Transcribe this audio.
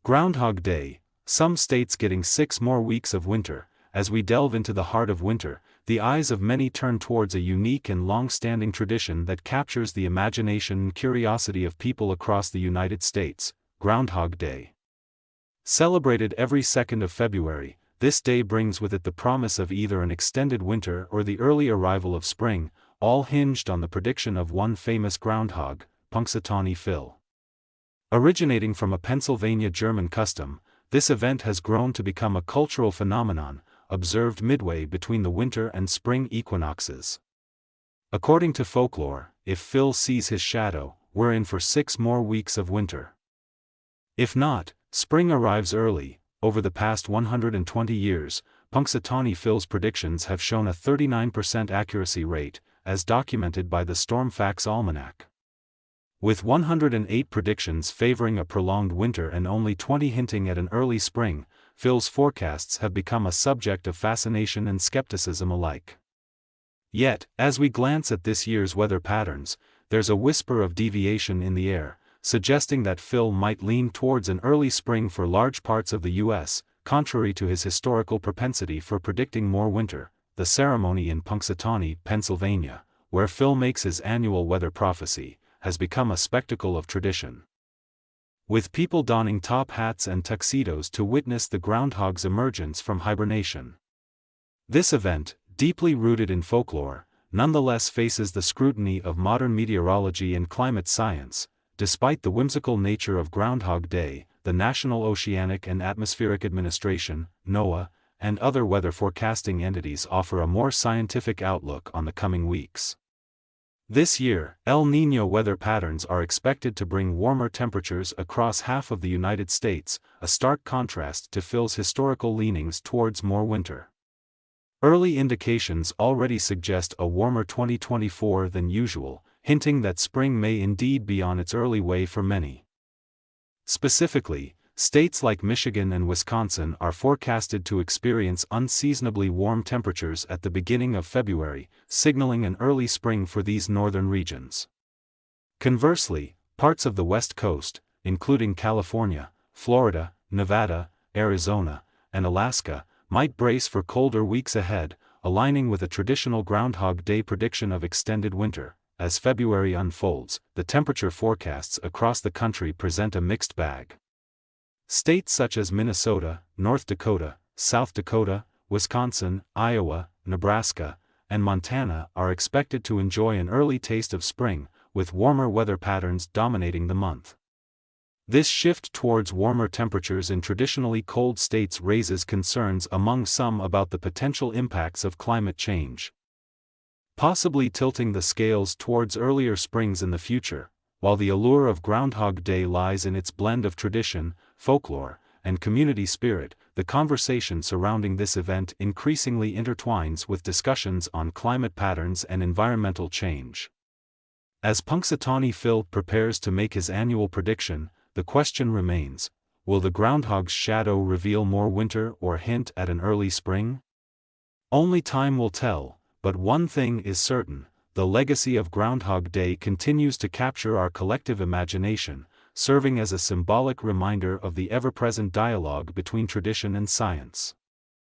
Groundhog Day, some states getting 6 more weeks of winter. As we delve into the heart of winter, the eyes of many turn towards a unique and long-standing tradition that captures the imagination and curiosity of people across the United States, Groundhog Day. Celebrated every 2nd of February, this day brings with it the promise of either an extended winter or the early arrival of spring, all hinged on the prediction of one famous groundhog, Punxsutawney Phil. Originating from a Pennsylvania German custom, this event has grown to become a cultural phenomenon, observed midway between the winter and spring equinoxes. According to folklore, if Phil sees his shadow, we're in for 6 more weeks of winter. If not, spring arrives early. Over the past 120 years, Punxsutawney Phil's predictions have shown a 39% accuracy rate, as documented by the Stormfax Almanac. With 108 predictions favoring a prolonged winter and only 20 hinting at an early spring, Phil's forecasts have become a subject of fascination and skepticism alike. Yet, as we glance at this year's weather patterns, there's a whisper of deviation in the air, suggesting that Phil might lean towards an early spring for large parts of the U.S., contrary to his historical propensity for predicting more winter. The ceremony in Punxsutawney, Pennsylvania, where Phil makes his annual weather prophecy, has become a spectacle of tradition. With people donning top hats and tuxedos to witness the groundhog's emergence from hibernation. This event, deeply rooted in folklore, nonetheless faces the scrutiny of modern meteorology and climate science. Despite the whimsical nature of Groundhog Day, the National Oceanic and Atmospheric Administration, NOAA, and other weather forecasting entities offer a more scientific outlook on the coming weeks. This year, El Niño weather patterns are expected to bring warmer temperatures across half of the United States, a stark contrast to Phil's historical leanings towards more winter. Early indications already suggest a warmer 2024 than usual, hinting that spring may indeed be on its early way for many. Specifically, states like Michigan and Wisconsin are forecasted to experience unseasonably warm temperatures at the beginning of February, signaling an early spring for these northern regions. Conversely, parts of the West Coast, including California, Florida, Nevada, Arizona, and Alaska, might brace for colder weeks ahead, aligning with a traditional Groundhog Day prediction of extended winter. As February unfolds, the temperature forecasts across the country present a mixed bag. States such as Minnesota, North Dakota, South Dakota, Wisconsin, Iowa, Nebraska, and Montana are expected to enjoy an early taste of spring, with warmer weather patterns dominating the month. This shift towards warmer temperatures in traditionally cold states raises concerns among some about the potential impacts of climate change, possibly tilting the scales towards earlier springs in the future. While the allure of Groundhog Day lies in its blend of tradition, folklore, and community spirit, the conversation surrounding this event increasingly intertwines with discussions on climate patterns and environmental change. As Punxsutawney Phil prepares to make his annual prediction, the question remains, will the groundhog's shadow reveal more winter or hint at an early spring? Only time will tell, but one thing is certain: the legacy of Groundhog Day continues to capture our collective imagination, serving as a symbolic reminder of the ever-present dialogue between tradition and science.